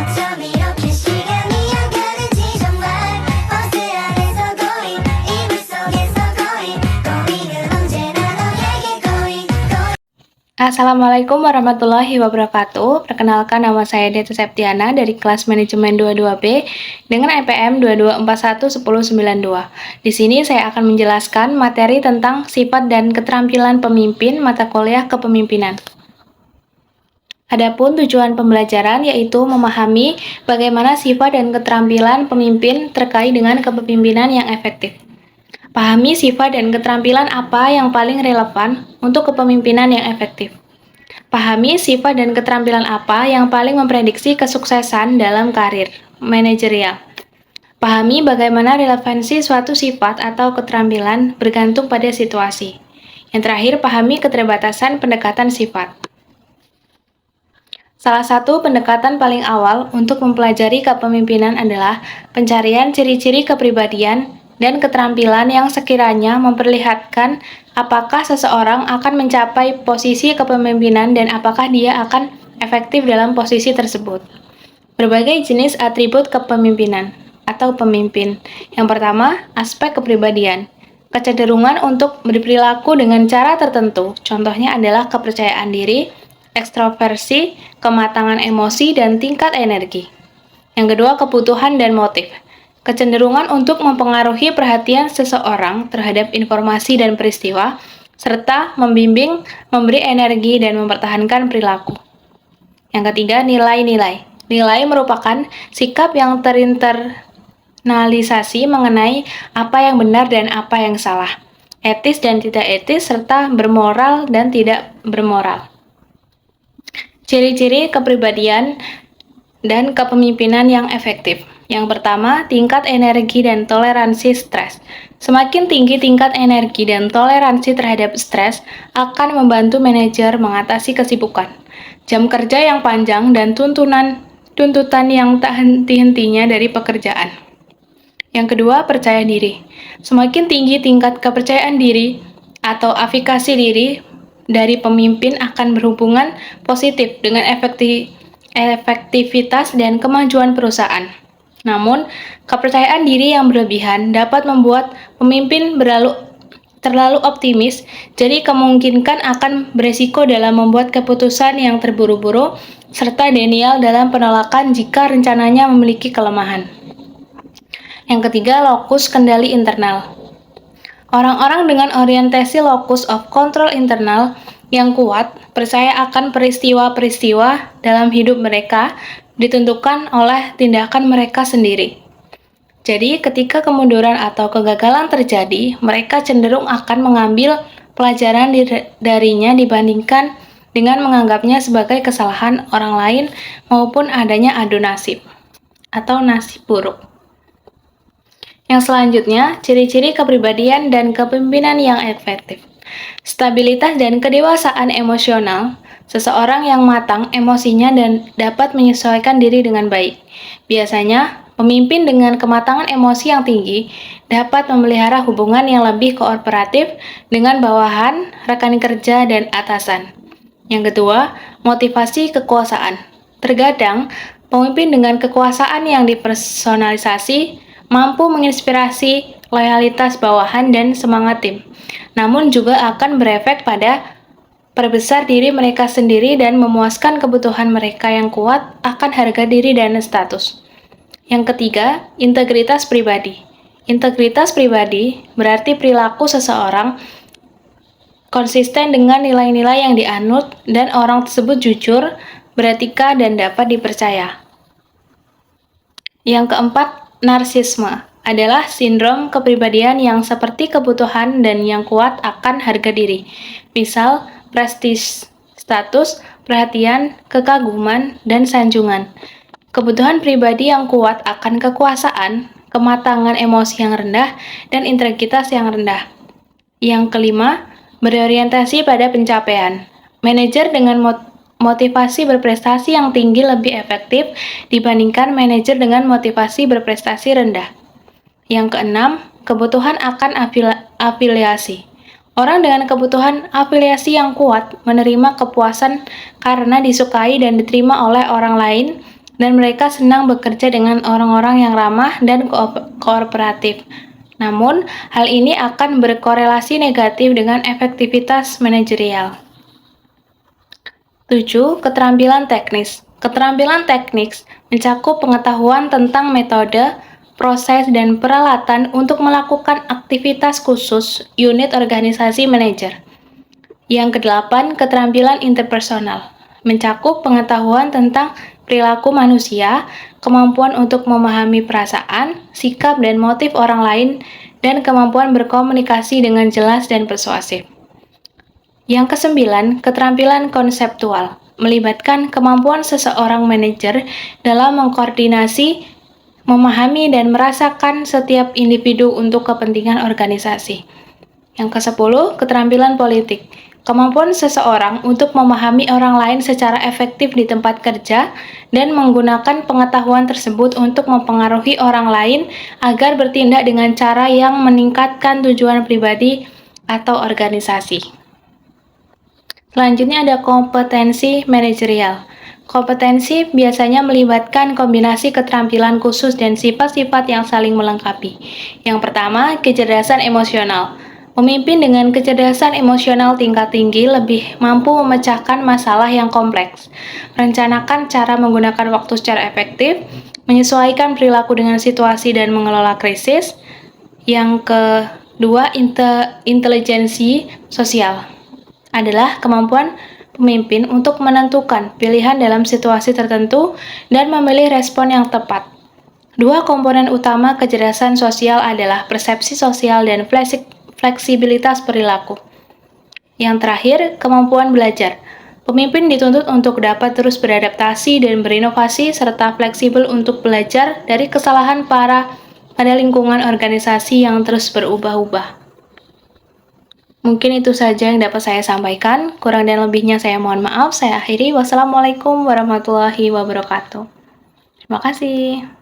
어쩜 이렇게 시간이 안 가는지 정말 버스 안에서 고인 이불 속에서 고인은 언제나 너에게 고인. Assalamualaikum warahmatullahi wabarakatuh. Perkenalkan, nama saya Deta Septiana dari kelas manajemen 22B dengan IPM 22411092. Di sini saya akan menjelaskan materi tentang sifat dan keterampilan pemimpin mata kuliah kepemimpinan. Adapun tujuan pembelajaran yaitu memahami bagaimana sifat dan keterampilan pemimpin terkait dengan kepemimpinan yang efektif. Pahami sifat dan keterampilan apa yang paling relevan untuk kepemimpinan yang efektif. Pahami sifat dan keterampilan apa yang paling memprediksi kesuksesan dalam karir manajerial. Pahami bagaimana relevansi suatu sifat atau keterampilan bergantung pada situasi. Yang terakhir, pahami keterbatasan pendekatan sifat. Salah satu pendekatan paling awal untuk mempelajari kepemimpinan adalah pencarian ciri-ciri kepribadian dan keterampilan yang sekiranya memperlihatkan apakah seseorang akan mencapai posisi kepemimpinan dan apakah dia akan efektif dalam posisi tersebut. Berbagai jenis atribut kepemimpinan atau pemimpin. Yang pertama, aspek kepribadian. Kecenderungan untuk berperilaku dengan cara tertentu, contohnya adalah kepercayaan diri, ekstroversi, kematangan emosi, dan tingkat energi. Yang kedua, kebutuhan dan motif. Kecenderungan untuk mempengaruhi perhatian seseorang terhadap informasi dan peristiwa, serta membimbing, memberi energi, dan mempertahankan perilaku. Yang ketiga, nilai-nilai. Nilai merupakan sikap yang terinternalisasi mengenai apa yang benar dan apa yang salah, etis dan tidak etis, serta bermoral dan tidak bermoral. Ciri-ciri kepribadian dan kepemimpinan yang efektif. Yang pertama, tingkat energi dan toleransi stres. Semakin tinggi tingkat energi dan toleransi terhadap stres akan membantu manajer mengatasi kesibukan, jam kerja yang panjang, dan tuntutan yang tak henti-hentinya dari pekerjaan. Yang kedua, percaya diri. Semakin tinggi tingkat kepercayaan diri atau afikasi diri dari pemimpin akan berhubungan positif dengan efektivitas dan kemajuan perusahaan. Namun, kepercayaan diri yang berlebihan dapat membuat pemimpin terlalu optimis, jadi kemungkinan akan beresiko dalam membuat keputusan yang terburu-buru, serta denial dalam penolakan jika rencananya memiliki kelemahan. Yang ketiga, lokus kendali internal. Orang-orang dengan orientasi locus of control internal yang kuat percaya akan peristiwa-peristiwa dalam hidup mereka ditentukan oleh tindakan mereka sendiri. Jadi, ketika kemunduran atau kegagalan terjadi, mereka cenderung akan mengambil pelajaran darinya dibandingkan dengan menganggapnya sebagai kesalahan orang lain maupun adanya adu nasib atau nasib buruk. Yang selanjutnya, ciri-ciri kepribadian dan kepemimpinan yang efektif. Stabilitas dan kedewasaan emosional. Seseorang yang matang emosinya dan dapat menyesuaikan diri dengan baik. Biasanya, pemimpin dengan kematangan emosi yang tinggi dapat memelihara hubungan yang lebih kooperatif dengan bawahan, rekan kerja, dan atasan. Yang kedua, motivasi kekuasaan. Terkadang, pemimpin dengan kekuasaan yang dipersonalisasi mampu menginspirasi loyalitas bawahan dan semangat tim, namun juga akan berefek pada perbesar diri mereka sendiri dan memuaskan kebutuhan mereka yang kuat akan harga diri dan status. Yang ketiga, integritas pribadi. Integritas pribadi berarti perilaku seseorang konsisten dengan nilai-nilai yang dianut dan orang tersebut jujur, beretika, dan dapat dipercaya. Yang keempat, narsisme adalah sindrom kepribadian yang seperti kebutuhan dan yang kuat akan harga diri. Misal, prestis, status, perhatian, kekaguman, dan sanjungan. Kebutuhan pribadi yang kuat akan kekuasaan, kematangan emosi yang rendah, dan integritas yang rendah. Yang kelima, berorientasi pada pencapaian. Manajer dengan motivasi berprestasi yang tinggi lebih efektif dibandingkan manajer dengan motivasi berprestasi rendah. Yang keenam, kebutuhan akan afiliasi. Orang dengan kebutuhan afiliasi yang kuat menerima kepuasan karena disukai dan diterima oleh orang lain dan mereka senang bekerja dengan orang-orang yang ramah dan kooperatif. Namun, hal ini akan berkorelasi negatif dengan efektivitas manajerial. 7. Keterampilan teknis. Keterampilan teknis mencakup pengetahuan tentang metode, proses, dan peralatan untuk melakukan aktivitas khusus unit organisasi manajer. Yang kedelapan, keterampilan interpersonal mencakup pengetahuan tentang perilaku manusia, kemampuan untuk memahami perasaan, sikap, dan motif orang lain, dan kemampuan berkomunikasi dengan jelas dan persuasif. Yang kesembilan, keterampilan konseptual melibatkan kemampuan seseorang manajer dalam mengkoordinasi, memahami, dan merasakan setiap individu untuk kepentingan organisasi. Yang ke-10, keterampilan politik. Kemampuan seseorang untuk memahami orang lain secara efektif di tempat kerja dan menggunakan pengetahuan tersebut untuk mempengaruhi orang lain agar bertindak dengan cara yang meningkatkan tujuan pribadi atau organisasi. Selanjutnya ada kompetensi manajerial. Kompetensi biasanya melibatkan kombinasi keterampilan khusus dan sifat-sifat yang saling melengkapi. Yang pertama, kecerdasan emosional. Pemimpin dengan kecerdasan emosional tingkat tinggi lebih mampu memecahkan masalah yang kompleks, merencanakan cara menggunakan waktu secara efektif, menyesuaikan perilaku dengan situasi dan mengelola krisis. Yang kedua, intelijensi sosial adalah kemampuan pemimpin untuk menentukan pilihan dalam situasi tertentu dan memilih respon yang tepat. Dua komponen utama kecerdasan sosial adalah persepsi sosial dan fleksibilitas perilaku. Yang terakhir, kemampuan belajar. Pemimpin dituntut untuk dapat terus beradaptasi dan berinovasi serta fleksibel untuk belajar dari kesalahan pada lingkungan organisasi yang terus berubah-ubah. Mungkin itu saja yang dapat saya sampaikan. Kurang dan lebihnya saya mohon maaf. Saya akhiri. Wassalamualaikum warahmatullahi wabarakatuh. Terima kasih.